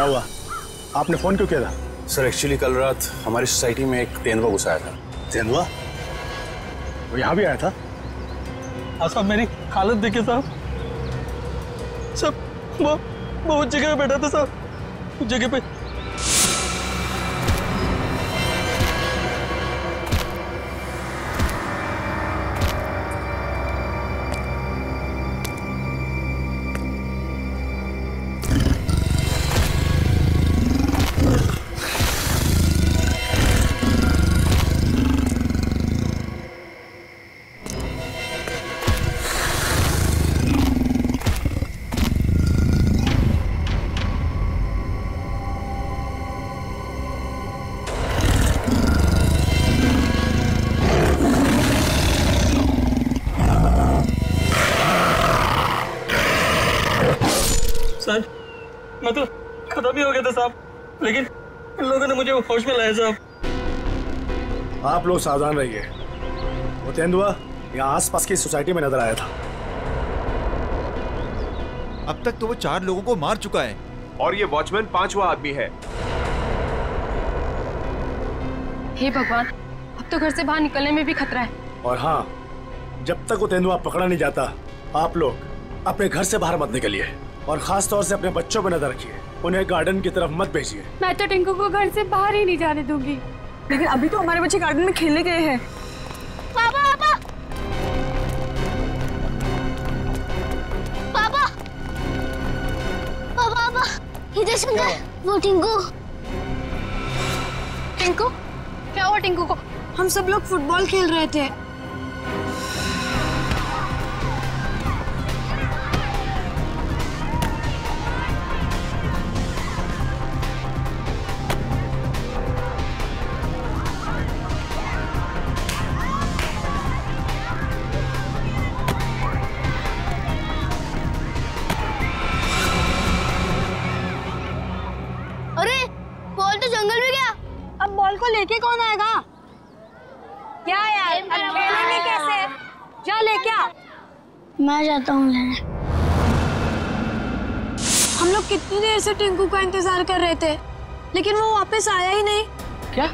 क्या हुआ? आपने फोन क्यों किया था? सर एक्चुअली कल रात हमारी सोसाइटी में एक तेंदुआ घुस आया था। तेंदुआ? वो यहाँ भी आया था? साहब मेरी हालत देखिए साहब। वो उस जगह पे बैठा था साहब, उस जगह पे। सर मैं तो खत्म ही हो गया था साहब, लेकिन इन लोगों ने मुझे होश में लाया साहब। आप लोग सावधान रहिए। वो तेंदुआ यहाँ आसपास की सोसाइटी में नजर आया था। अब तक तो वो 4 लोगों को मार चुका है और ये वॉचमैन 5वां आदमी है। हे भगवान, अब तो घर से बाहर निकलने में भी खतरा है। और हाँ, जब तक वो तेंदुआ पकड़ा नहीं जाता, आप लोग अपने घर से बाहर मत निकलिए और खास तौर से अपने बच्चों पर नजर रखिए। उन्हें गार्डन की तरफ मत भेजिए। मैं तो टिंकू को घर से बाहर ही नहीं जाने दूंगी। लेकिन अभी तो हमारे बच्चे गार्डन में खेलने गए हैं। पापा पापा पापा पापा पापा इधर सुन, वो टिंकू। टिंकू? क्या हुआ टिंकू को? हम सब लोग फुटबॉल खेल रहे थे। को लेके कौन आएगा? क्या यार, अकेले में कैसे? जा लेके आ। मैं जाता हूँ लेने। हम लोग कितनी देर से टिंकू का इंतजार कर रहे थे, लेकिन वो वापस आया ही नहीं। क्या?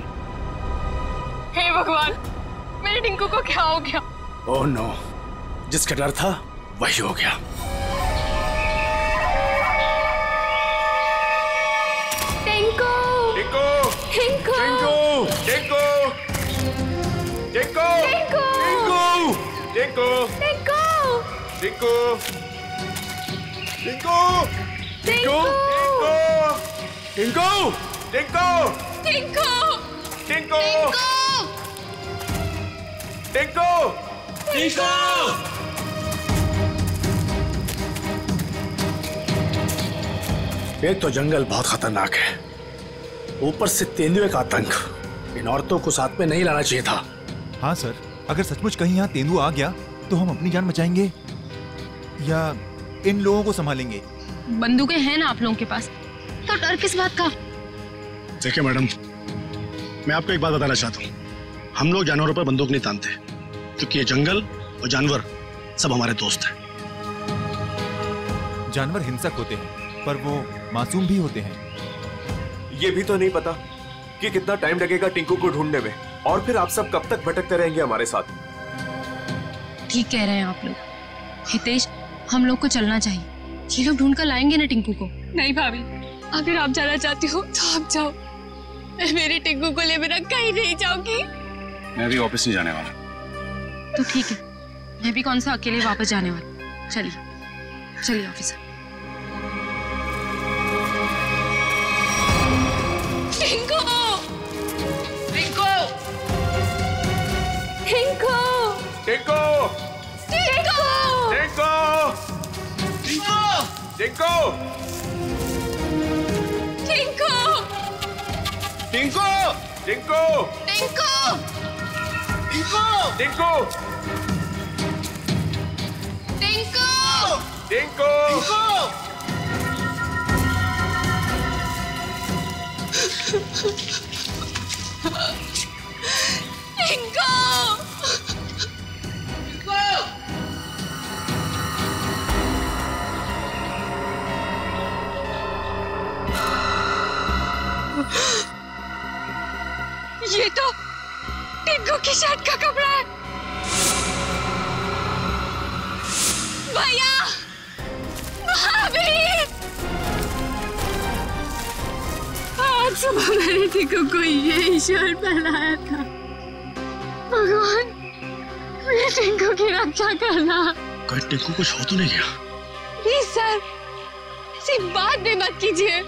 हे भगवान, मेरे टिंकू को क्या हो गया? ओह नो, जिसका डर था वही हो गया। टिंकू! टिंकू! टिंकू! टिंकू! टिंकू! टिंकू! टिंकू! टिंकू! टिंकू! टिंकू! टिंकू! टिंकू! टिंकू! टिंकू! टिंकू! टिंकू! एक तो जंगल बहुत खतरनाक है, ऊपर से तेंदुए का आतंक। इन औरतों को साथ में नहीं लाना चाहिए था। हाँ सर, अगर सचमुच कहीं यहाँ तेंदुआ आ गया तो हम अपनी जान बचाएंगे या इन लोगों को संभालेंगे? बंदूकें हैं ना आप लोगों के पास, तो डर किस बात का? देखिए मैडम, मैं आपको एक बात बताना चाहता हूँ। हम लोग जानवरों पर बंदूक नहीं तानते, क्योंकि ये जंगल और जानवर सब हमारे दोस्त हैं। जानवर हिंसक होते हैं, पर वो मासूम भी होते हैं। ये भी तो नहीं पता कि कितना टाइम लगेगा टिंकू को ढूंढने में, और फिर आप सब कब तक भटकते रहेंगे हमारे साथ। ठीक कह रहे हैं आप लोग। हितेश, हम लोग को चलना चाहिए। ये लोग ढूंढ कर लाएंगे ना टिंकू को। नहीं भाभी, अगर आप जाना चाहती हो तो आप जाओ। मैं मेरे टिंकू को ले बिना कहीं नहीं जाऊंगी। मैं भी ऑफिस नहीं जाने वाला। तो ठीक है, मैं भी कौन सा अकेले वापस जाने वाली। चलिए चलिए ऑफिस। टिंकू! टिंकू! टिंकू! टिंकू! टिंकू! टिंकू! टिंकू! टिंकू! टिंकू! टिंकू! टिंकू! टिंकू! टिंकू! टिंकू! टिंकू! टिंकू! शर्ट का कपड़ा है। भैया, भाभी, आज सुबह मैंने टिंकू को ये शर्ट पहनाया था। भगवान, मेरे टिंकू की रक्षा करना। कहीं टिंकू कुछ हो तो नहीं गया? प्लीज सर, ऐसी बात भी मत कीजिए।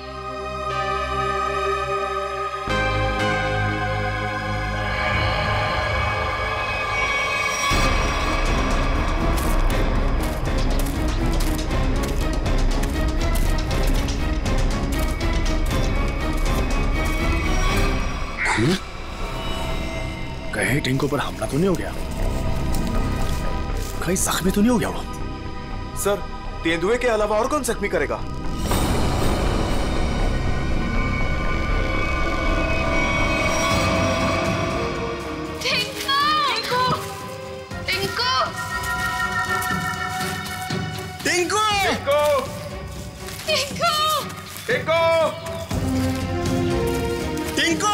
कहीं टिंकू पर हमला तो नहीं हो गया? कहीं जख्मी तो नहीं हो गया वो? सर, तेंदुए के अलावा और कौन जख्मी करेगा? टिंकू! टिंकू! टिंकू! टिंकू! टिंकू! टिंकू! टिंकू!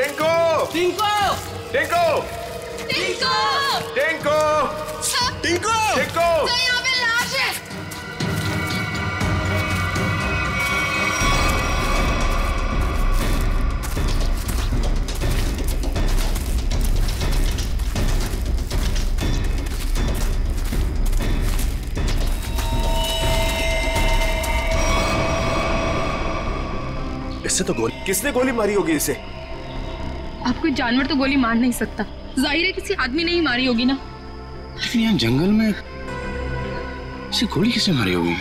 टिंकू! टिंकू! टिंकू! टिंकू! टिंकू! टिंकू! तो यहाँ पे लाश है। इससे तो गोली। किसने गोली मारी होगी इसे? अब कोई जानवर तो गोली मार नहीं सकता। जाहिर है किसी आदमी ने ही मारी होगी ना। लेकिन यहाँ जंगल में इसे गोली किसने मारी होगी?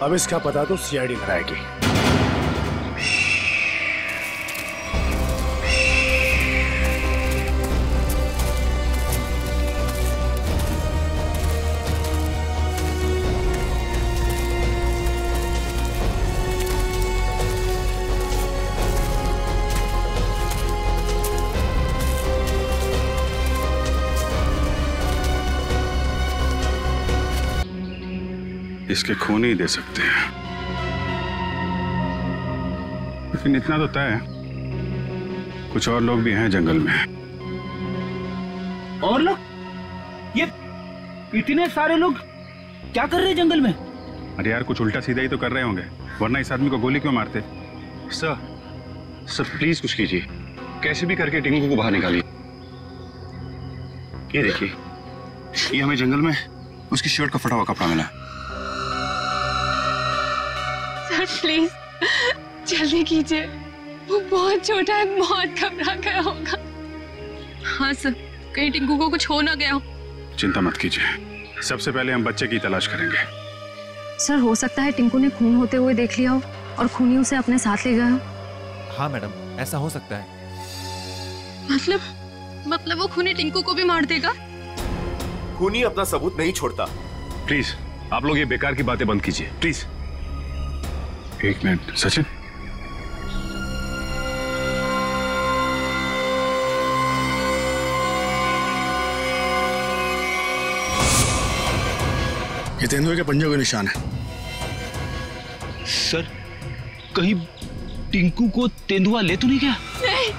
अब इसका पता तो सीआईडी लगाएगी। इसके खून ही दे सकते हैं, लेकिन इतना तो तय है कुछ और लोग भी हैं जंगल में। और लोग? ये इतने सारे लोग क्या कर रहे हैं जंगल में? अरे यार, कुछ उल्टा सीधा ही तो कर रहे होंगे, वरना इस आदमी को गोली क्यों मारते? सर प्लीज कुछ कीजिए, कैसे भी करके टिंकू को बाहर निकालिए। ये देखिए, ये हमें जंगल में उसकी शर्ट का फटा हुआ कपड़ा मिला। सर प्लीज जल्दी कीजिए, वो बहुत छोटा है, बहुत घबरा गया होगा। हाँ सर, कहीं टिंकू को कुछ हो ना गया हो। चिंता मत कीजिए, सबसे पहले हम बच्चे की तलाश करेंगे। सर हो सकता है टिंकू ने खून होते हुए देख लिया हो और खूनी उसे अपने साथ ले गया हो। हाँ मैडम, ऐसा हो सकता है। मतलब वो खूनी टिंकू को भी मार देगा? खूनी अपना सबूत नहीं छोड़ता। प्लीज आप लोग ये बेकार की बातें बंद कीजिए, प्लीज। एक मिनट सचिन, ये तेंदुए के पंजों के निशान है। सर कहीं टिंकू को तेंदुआ ले तो नहीं गया? नहीं,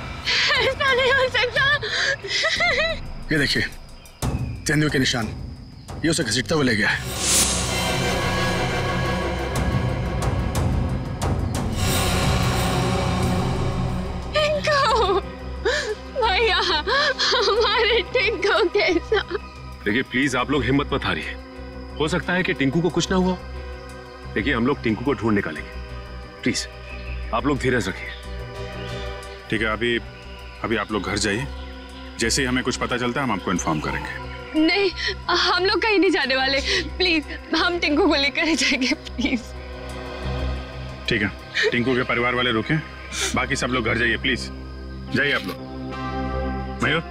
ऐसा नहीं हो सकता। ये देखिए तेंदुए के निशान, ये उसे घसीटता हुआ ले गया है। टिंकू, भैया, हमारे टिंकू के साथ। देखिए प्लीज आप लोग हिम्मत मत हारिए, हो सकता है कि टिंकू को कुछ ना हुआ। देखिए हम लोग टिंकू को ढूंढ निकालेंगे, प्लीज आप लोग धीरज रखिए। ठीक है, अभी आप लोग घर जाइए, जैसे ही हमें कुछ पता चलता है हम आपको इन्फॉर्म करेंगे। नहीं, हम लोग कहीं नहीं जाने वाले, प्लीज हम टिंकू को लेकर ही जाएंगे, प्लीज। ठीक है, टिंकू के परिवार वाले रुके, बाकी सब लोग घर जाइए, प्लीज जाइए आप लोग। मयूर,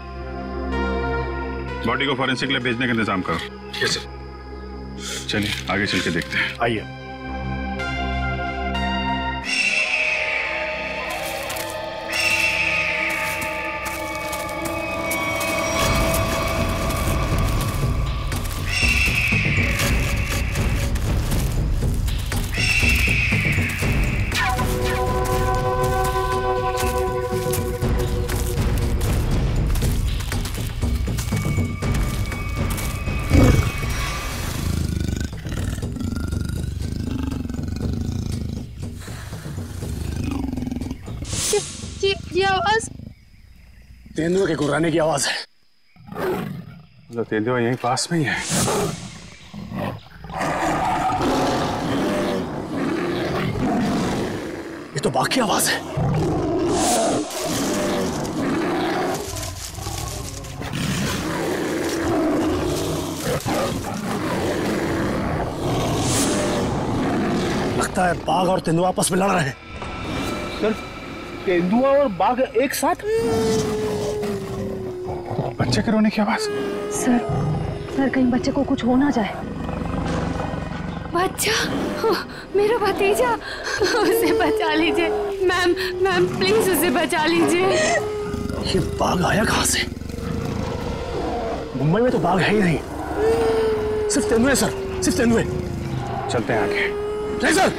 बॉडी को फॉरेंसिक लैब भेजने का इंतजाम करो। Yes sir. चलिए आगे चल के देखते हैं। आइए। तेंदुए के गुर्राने की आवाज है। तो तेंदुआ यहीं पास में ही है। ये तो बाघ की आवाज है। लगता है बाघ और तेंदुआ आपस में लड़ रहे हैं। सर, तेंदुआ और बाघ एक साथ? बच्चे के रोने की आवाज। सर कहीं बच्चे को कुछ हो ना जाए। बच्चा, मेरा भतीजा, उसे बचा लीजिए। मैम प्लीज उसे बचा लीजिए। ये बाघ आया कहां से? मुंबई में तो बाघ है ही नहीं, सिर्फ तेंदुए सर, सिर्फ तेंदुए। चलते हैं आगे। नहीं सर,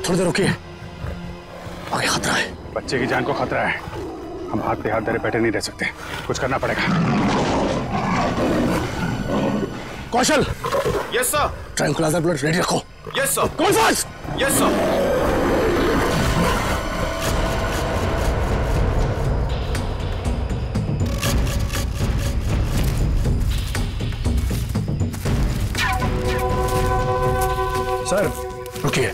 थोड़ी देर रुकिए, आगे खतरा है। बच्चे की जान को खतरा है, हम हाथ पे हाथ धरे बैठे नहीं रह सकते, कुछ करना पड़ेगा। Kaushal. Yes sir. Tranquilizer blood ready रखो। Yes sir. कौन फास्ट? Yes sir. सर रुकिए।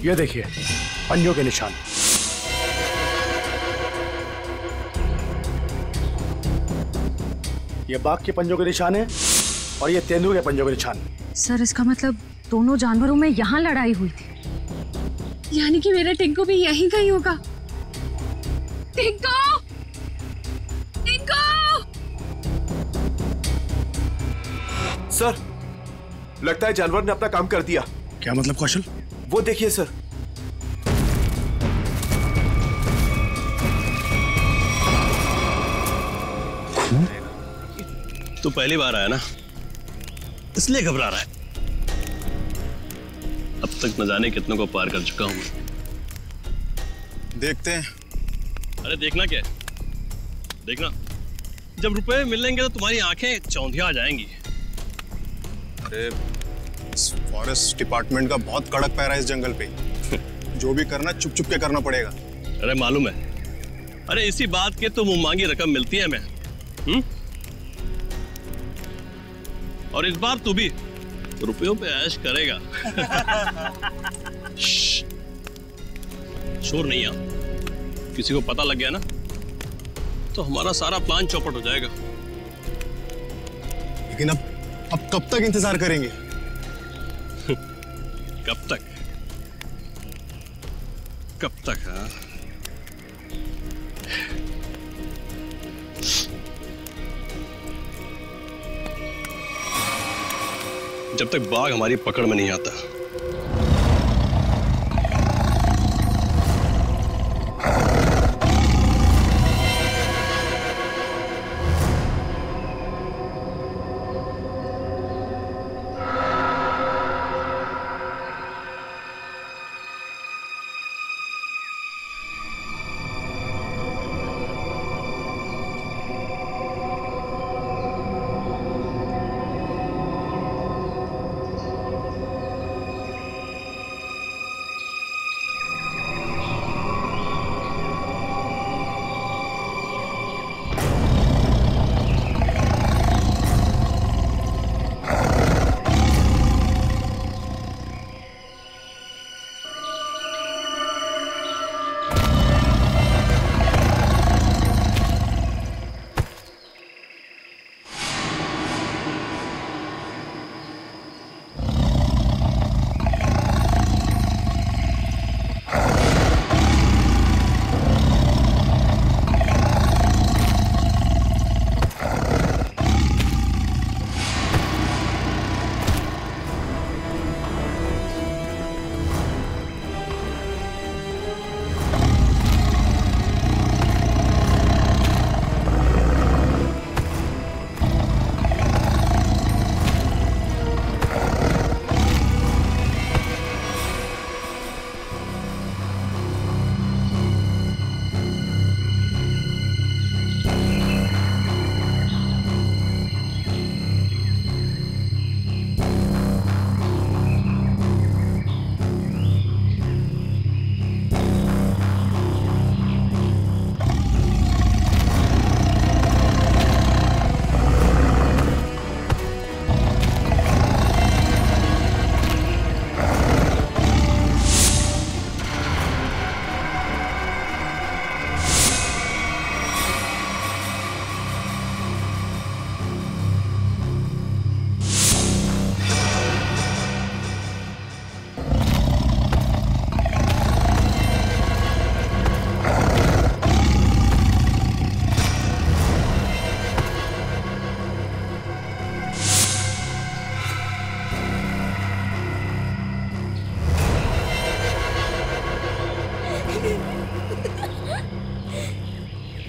ये देखिए पंजों के निशान। ये बाघ के पंजों के निशान है और ये तेंदुए के पंजों के निशान। सर इसका मतलब दोनों जानवरों में यहाँ लड़ाई हुई थी, यानी कि मेरा टिंकू भी यहीं कहीं होगा। टिंकू! टिंकू! सर, लगता है जानवर ने अपना काम कर दिया। क्या मतलब कौशल? वो देखिए सर। तू पहली बार आया ना, इसलिए घबरा रहा है। अब तक न जाने कितनों को पार कर चुका हूं। देखते हैं। अरे देखना क्या है? देखना, जब रुपए मिलेंगे तो तुम्हारी आंखें चौंधिया आ जाएंगी। अरे इस फॉरेस्ट डिपार्टमेंट का बहुत कड़क पैरा है इस जंगल पे। जो भी करना चुप चुप के करना पड़ेगा। अरे मालूम है, अरे इसी बात के तो मुंह मांगी रकम मिलती है हमें। और इस बार तू भी रुपयों पे ऐश करेगा। शोर नहीं आ, किसी को पता लग गया ना तो हमारा सारा प्लान चौपट हो जाएगा। लेकिन अब कब तक इंतजार करेंगे? कब तक? कब तक? हाँ, जब तक बाघ हमारी पकड़ में नहीं आता।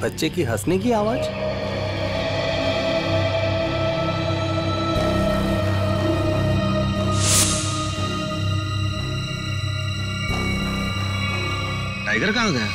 बच्चे की हंसने की आवाज। टाइगर कहाँ गया?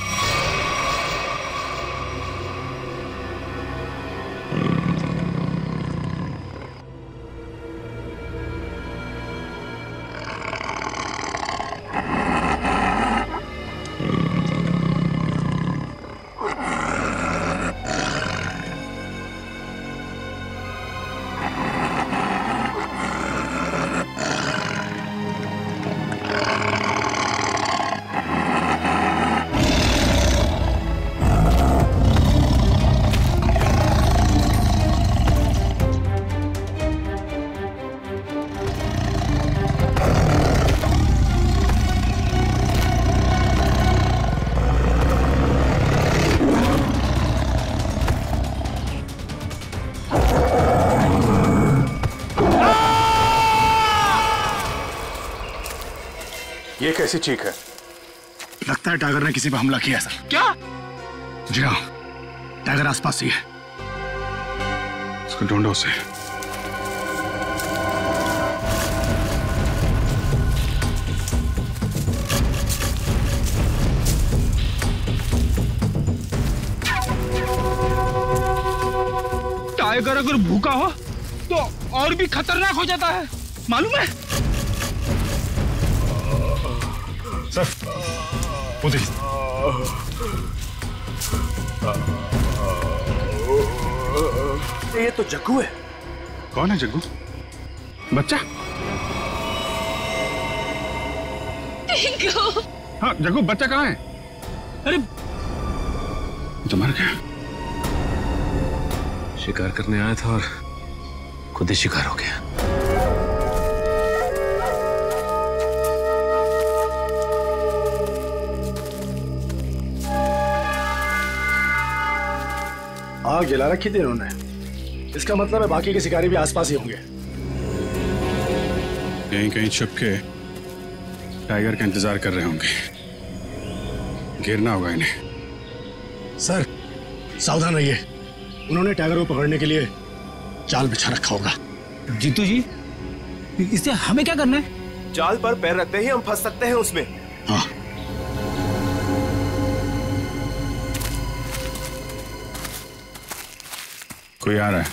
ये कैसी चीख है? लगता है टाइगर ने किसी पर हमला किया सर। क्या? जी हाँ, टाइगर आसपास ही है। उसको ढूंढो उसे। टाइगर अगर भूखा हो तो और भी खतरनाक हो जाता है, मालूम है? सर, उधर। ये तो जग्गू है। कौन है जग्गू? बच्चा? टिंकू। हाँ जग्गू, बच्चा कहाँ है? अरे तो मर गया। शिकार करने आया था और खुद ही शिकार हो गया। आग जला रखी थी इन्होंने। इसका मतलब है बाकी के शिकारी भी आसपास ही होंगे। कहीं कहीं छुप के टाइगर का इंतजार कर रहे होंगे। घेरना होगा इन्हें। सर, सावधान रहिए। उन्होंने टाइगर को पकड़ने के लिए जाल बिछा रखा होगा। जीतू जी, इससे हमें क्या करना है? जाल पर पैर रखते ही हम फंस सकते हैं उसमें। हाँ। कोई आ रहा है।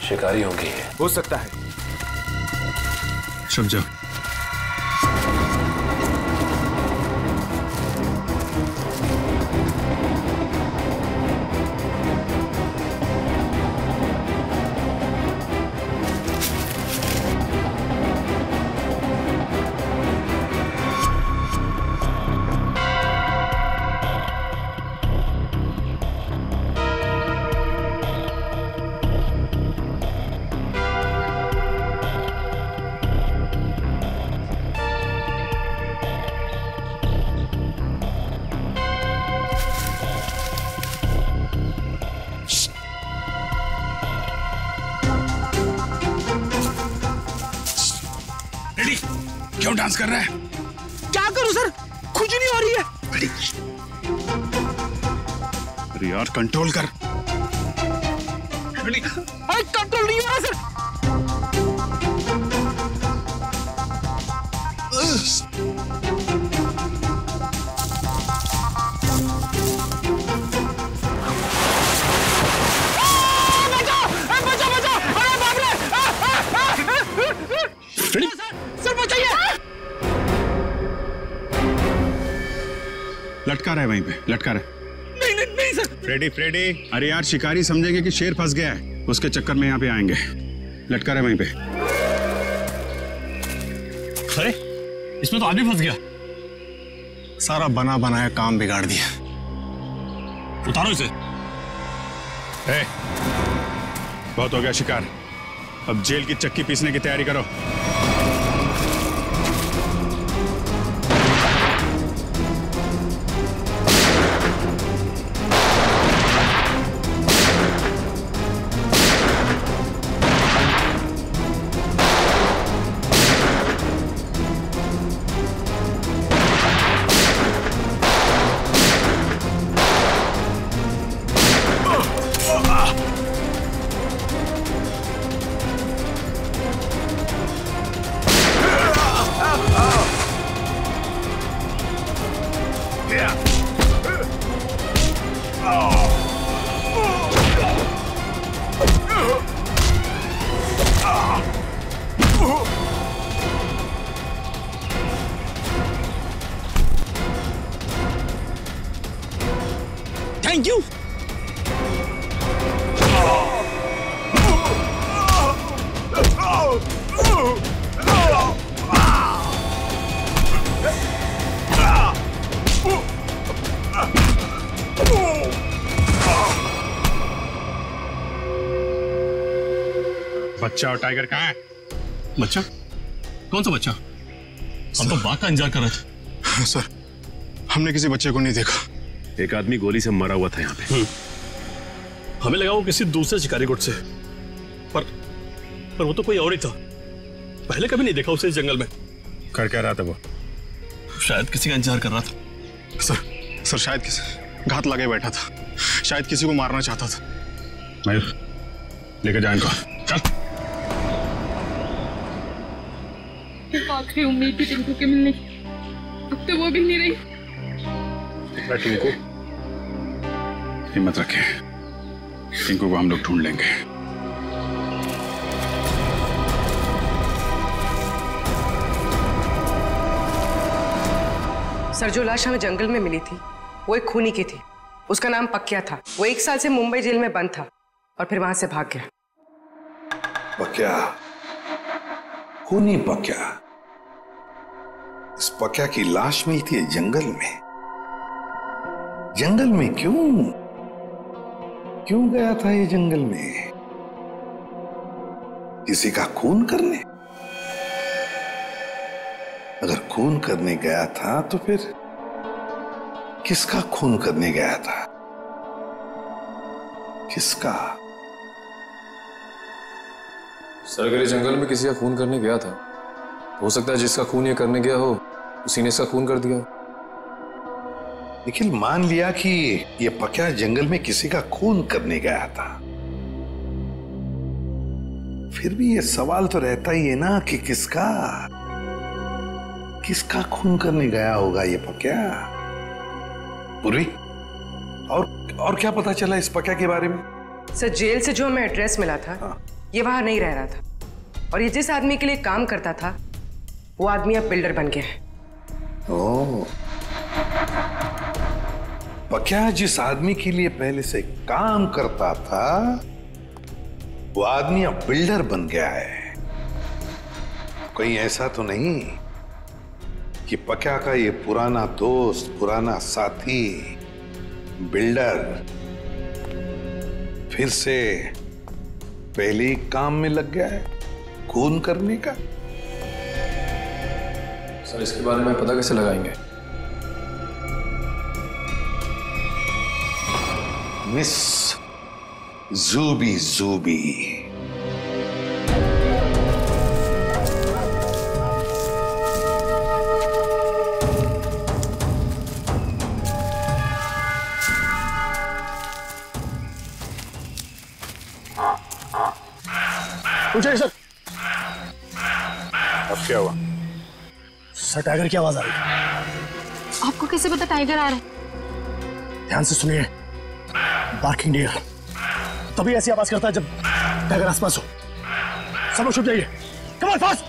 शिकारी होंगे। हो सकता है। छुप जाओ। क्यों डांस कर रहा है? क्या करूं सर, खुद नहीं हो रही है। अरे यार कंट्रोल कर। अरे कंट्रोल नहीं हो रहा सर। लटका रहा है वहीं पे, लटका रहा है। नहीं नहीं नहीं सर। फ्रेडी, फ्रेडी, अरे यार शिकारी समझेंगे कि शेर फंस गया है, उसके चक्कर में यहाँ पे आएंगे। लटका रहा है वहीं पे। अरे इसमें तो आदमी फंस गया। सारा बना बनाया काम बिगाड़ दिया। उतारो इसे। बहुत हो गया शिकार, अब जेल की चक्की पीसने की तैयारी करो। Thank you. बच्चा और टाइगर कहाँ है? बच्चा? कौन सा बच्चा? हम तो बाघ का इंतजार कर रहे थे। सर, हमने किसी बच्चे को नहीं देखा। एक आदमी गोली से मरा हुआ था यहाँ पे। हमें लगा वो किसी दूसरे शिकारी गुट से, पर वो तो कोई और ही था। पहले कभी नहीं देखा उसे इस जंगल में। कर क्या रहा था वो? शायद किसी का इंतजार कर रहा था। सर शायद किसी घात लगे बैठा था, शायद किसी को मारना चाहता था। मयूर, लेकर जाए इनको। चल। आखिरी उम्मीद थी टिंकू के मिलने की, अब तो वो भी नहीं रही। टिंकू, हिम्मत रखे, टिंकू को हम लोग ढूंढ लेंगे। सर, जो लाश हमें जंगल में मिली थी वो एक खूनी की थी। उसका नाम पक्या था। वो 1 साल से मुंबई जेल में बंद था और फिर वहां से भाग गया। पक्या, खूनी पक्या। इस पक्या की लाश मिलती है जंगल में। जंगल में क्यों गया था ये जंगल में? किसी का खून करने? अगर खून करने गया था तो फिर किसका खून करने गया था? किसका? सर, अगर इस जंगल में किसी का खून करने गया था, हो सकता है जिसका खून ये करने गया हो उसी ने इसका खून कर दिया। निखिल, मान लिया कि ये पक्या जंगल में किसी का खून करने गया था, फिर भी ये सवाल तो रहता ही है ना कि किसका खून करने गया होगा ये पक्या? पूर्वी, और क्या पता चला इस पक्या के बारे में? सर, जेल से जो हमें एड्रेस मिला था, ये वहां नहीं रह रहा था और ये जिस आदमी के लिए काम करता था वो आदमी अब बिल्डर बन गया है। ओह, पक्या जिस आदमी के लिए पहले से काम करता था वो आदमी अब बिल्डर बन गया है। कहीं ऐसा तो नहीं कि पक्या का ये पुराना दोस्त, पुराना साथी बिल्डर फिर से पहले ही काम में लग गया है खून करने का? सर, इसके बारे में पता कैसे लगाएंगे? मिस जूबी। पूछे सर। अब क्या हुआ? सर, टाइगर की आवाज आ रही है। आपको कैसे पता टाइगर आ रहा है? ध्यान से सुनिए। बार्किंग डियर तभी ऐसी आवाज करता है जब टाइगर आसपास हो। सब लोग छुप जाइए। Come on, fast.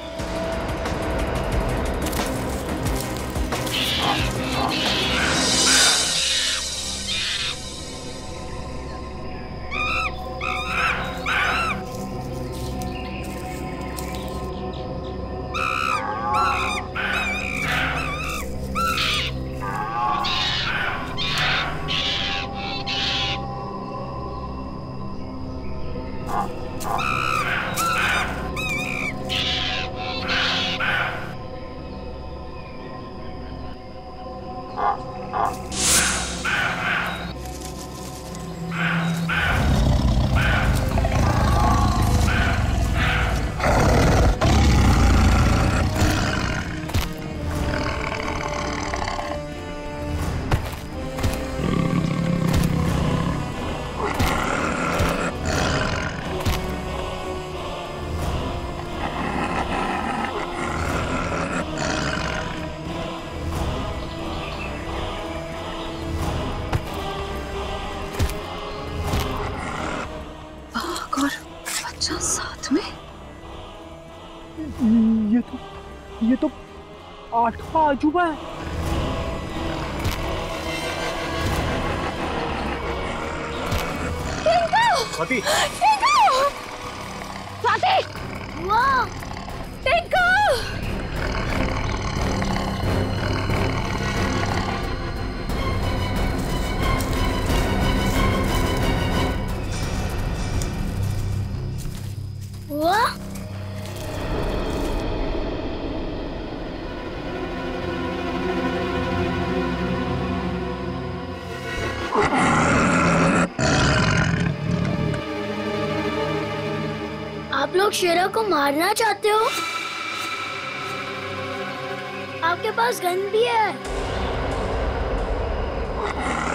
ये तो 8वां अजूबा है। स्वाति स्वाति वाह टिंकू वाह आप लोग शेरा को मारना चाहते हो? आपके पास गन भी है।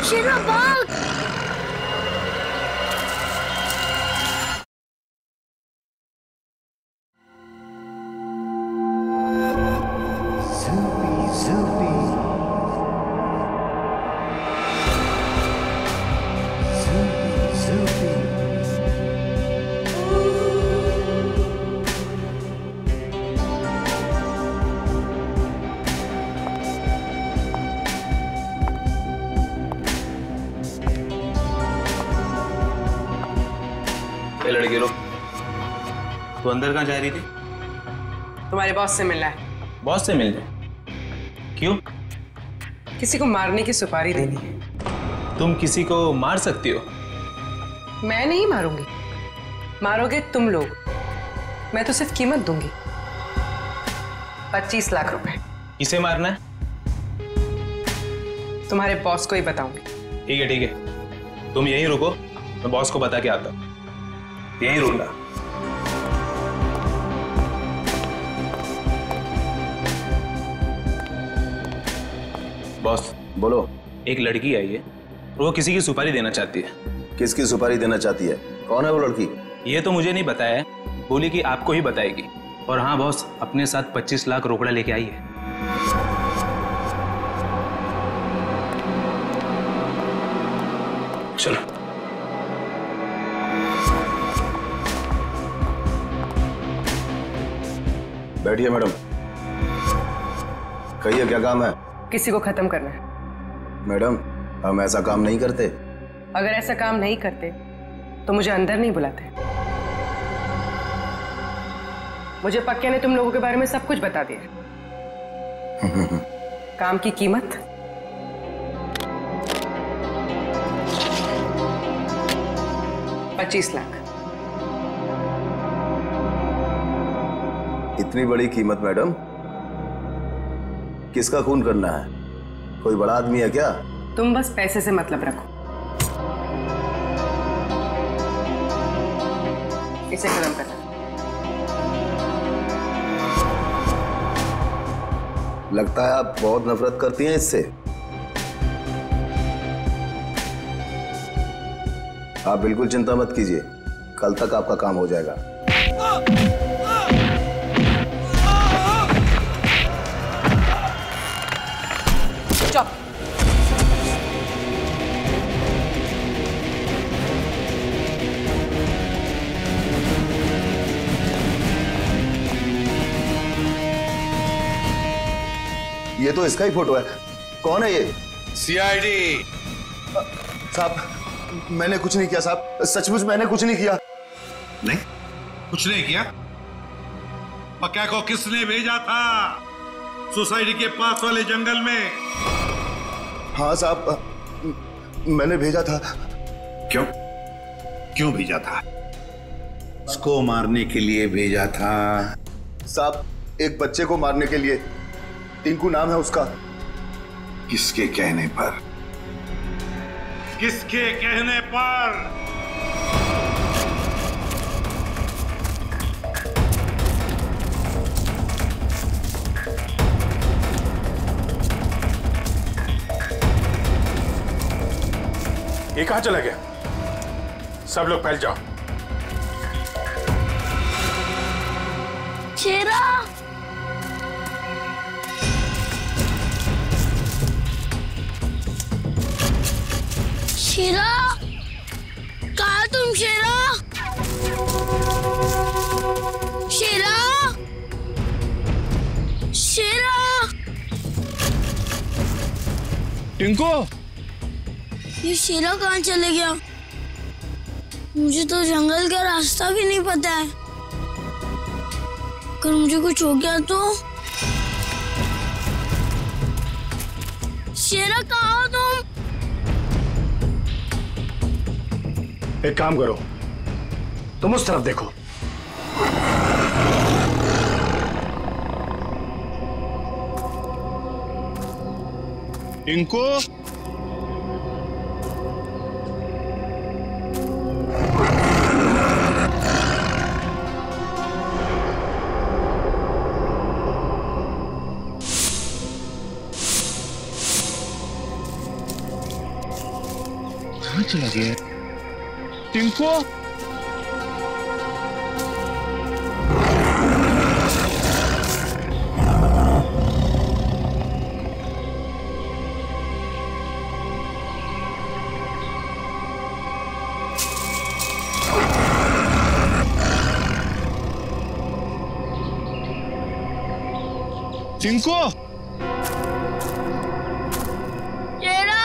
शेरा भाग! लड़के लोग, तू अंदर कहाँ जा रही थी? तुम्हारे बॉस से मिलना है। बॉस से मिलने? क्यों? किसी को मारने की सुपारी देनी है। तुम किसी को मार सकती हो? मैं नहीं मारूंगी, मारोगे तुम लोग। मैं तो सिर्फ कीमत दूंगी, 25 लाख रुपए। किसे मारना है? तुम्हारे बॉस को ही बताऊंगी। ठीक है ठीक है, तुम यहीं रुको, मैं बॉस को बता के आता हूँ। यहीं रुकना। बॉस बोलो। एक लड़की आई है, वो किसी की सुपारी देना चाहती है। किसकी सुपारी देना चाहती है? कौन है वो लड़की? ये तो मुझे नहीं बताया है, बोली कि आपको ही बताएगी। और हाँ बॉस, अपने साथ 25 लाख रोकड़ा लेके आई है। चलो बैठिए मैडम। कहिए क्या काम है? किसी को खत्म करना है। मैडम हम ऐसा काम नहीं करते। अगर ऐसा काम नहीं करते तो मुझे अंदर नहीं बुलाते। मुझे पक्के ने तुम लोगों के बारे में सब कुछ बता दिया। काम की कीमत 25 लाख। इतनी बड़ी कीमत मैडम? किसका खून करना है? कोई बड़ा आदमी है क्या? तुम बस पैसे से मतलब रखो। इसे खत्म करना। लगता है आप बहुत नफरत करती हैं इससे। आप बिल्कुल चिंता मत कीजिए, कल तक आपका काम हो जाएगा। चुप। ये तो इसका ही फोटो है। कौन है ये? सीआईडी। साहब मैंने कुछ नहीं किया साहब, सचमुच मैंने कुछ नहीं किया। नहीं कुछ नहीं किया? पक्का को किसने भेजा था सोसाइटी के पास वाले जंगल में? हाँ साहब मैंने भेजा था। क्यों? क्यों भेजा था? उसको मारने के लिए भेजा था? साहब एक बच्चे को मारने के लिए। टिंकू नाम है उसका। किसके कहने पर? किसके कहने पर? ये कहां चला गया? सब लोग फैल जाओ। शेरा शेरा कहा तुम? शेरा शेरा शेरा टिंकू ये शेरा कहाँ चले गया? मुझे तो जंगल का रास्ता भी नहीं पता है। अगर मुझे कुछ हो गया तो? शेरा कहाँ हो तुम? एक काम करो, तुम उस तरफ देखो। टिंकू, कहाँ चला गया टिंकू? टिंकू, शेरा,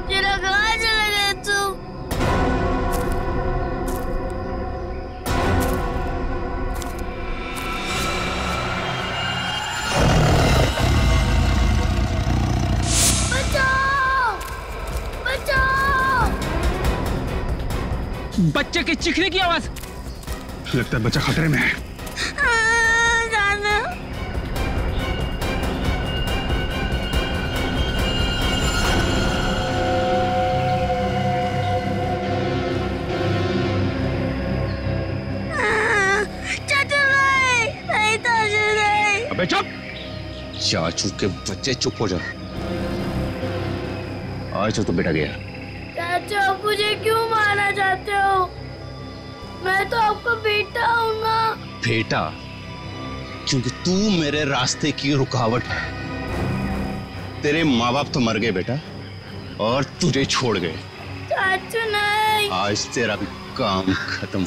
शेरा कहाँ चला गया तू? बचाओ! बचाओ! बच्चे के चीखने की आवाज। लगता है बच्चा खतरे में है। जाना। अबे चुप! चाचू के बच्चे चुप हो जाओ। आज तो बेटा गया। चाचा, आप मुझे क्यों मारना चाहते हो? मैं तो आपका बेटा हूँ ना। बेटा? क्योंकि तू मेरे रास्ते की रुकावट है। तेरे माँ बाप तो मर गए बेटा, और तुझे छोड़ गए। चाचू नहीं। आज तेरा भी काम खत्म।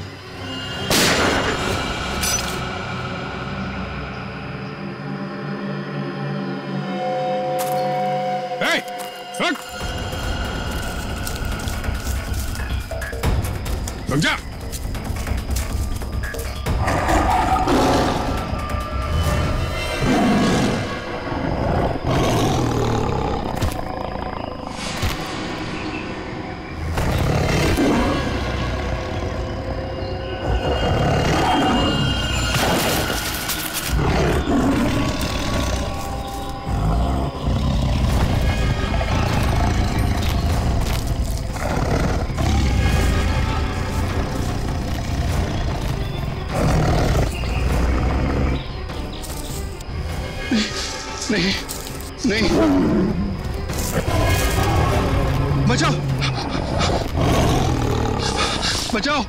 रुक जा। नहीं, नहीं, बचाओ, बचाओ।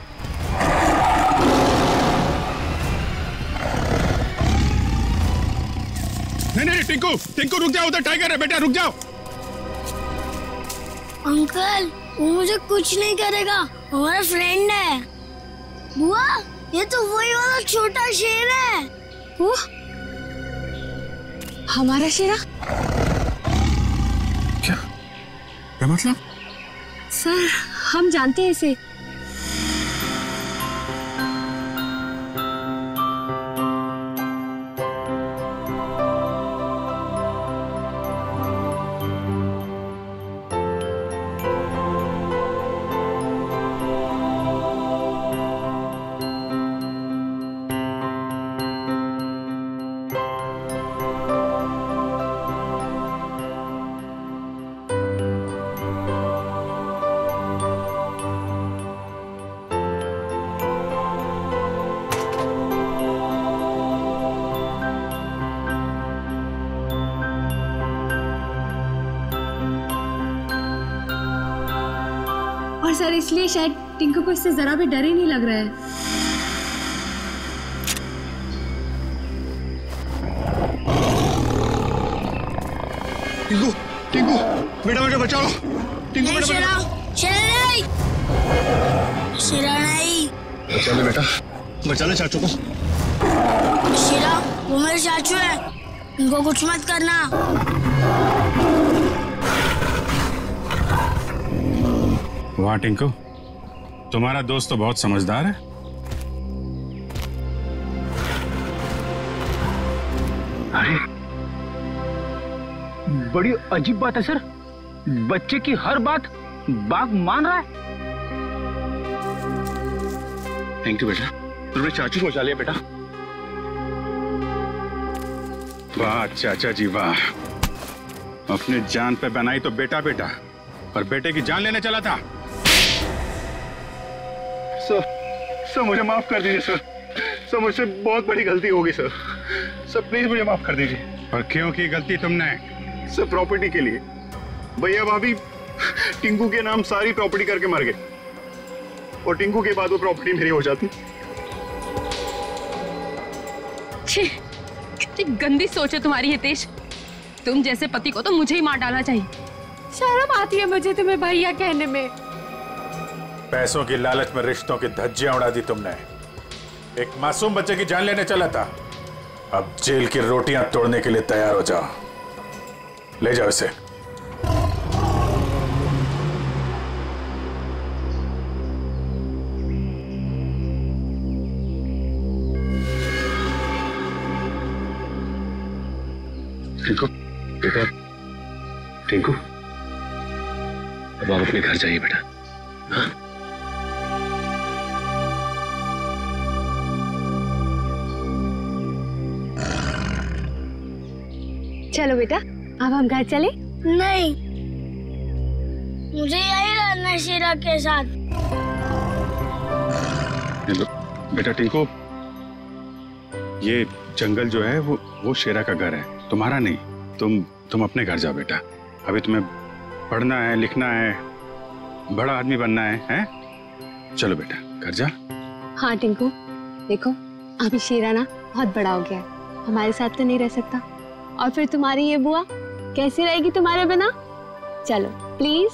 नहीं, टिंकू, टिंकू रुक जाओ, उधर टाइगर है बेटा, रुक जाओ। अंकल, वो मुझे कुछ नहीं करेगा, हमारा फ्रेंड है। बुआ, ये तो वही वाला छोटा शेर है। वो हमारा शेरा? क्या मतलब? सर, हम जानते हैं इसे। और सर, इसलिए शायद टिंकू को इससे जरा भी डर ही नहीं लग रहा है। टिंकू, टिंकू, बेटा बेटा बचाओ। टिंकू बेटा, शेरा, शेरा नहीं, शेरा नहीं। बचा ले बेटा, बचा ले चाचू को। शेरा, वो मेरे चाचू है, उनको कुछ मत करना। वाह टिंकू, तुम्हारा दोस्त तो बहुत समझदार है। अरे बड़ी अजीब बात है सर, बच्चे की हर बात बाघ मान रहा है। थैंक यू बेटा, तुमने चाचू को बचा लिया बेटा। वाह चाचा जी वाह, अपने जान पे बनाई तो बेटा बेटा, पर बेटे की जान लेने चला था। सर मुझे माफ कर दीजिए सर मुझसे बहुत बड़ी गलती होगी सर प्लीज मुझे माफ कर दीजिए। और क्यों की गलती तुमने? सर प्रॉपर्टी के लिए। भैया भाभी टिंकू के नाम सारी प्रॉपर्टी करके मर गए और टिंकू के बाद वो प्रॉपर्टी मेरी हो जाती। छी, कितनी गंदी सोच है तुम्हारी हितेश। तुम जैसे पति को तो मुझे ही मार डालना चाहिए। शर्म आती है मुझे तुम्हें भैया कहने में। पैसों की लालच में रिश्तों की धज्जियां उड़ा दी तुमने। एक मासूम बच्चे की जान लेने चला था, अब जेल की रोटियां तोड़ने के लिए तैयार हो जाओ। ले जाओ इसे। टिंकू बेटा, टिंकू अब आप अपने घर जाइए बेटा। हाँ? चलो बेटा, अब हम घर चले। नहीं, मुझे यही रहना है शीरा के साथ। बेटा टिंकू, ये जंगल जो है वो शेरा का घर है, तुम्हारा नहीं। तुम अपने घर जाओ बेटा। अभी तुम्हें पढ़ना है, लिखना है, बड़ा आदमी बनना है, हैं? चलो बेटा घर जा। हाँ टिंकू, देखो अभी शीरा ना बहुत बड़ा हो गया है, हमारे साथ तो नहीं रह सकता। और फिर तुम्हारी ये बुआ कैसी रहेगी तुम्हारे बिना? चलो प्लीज।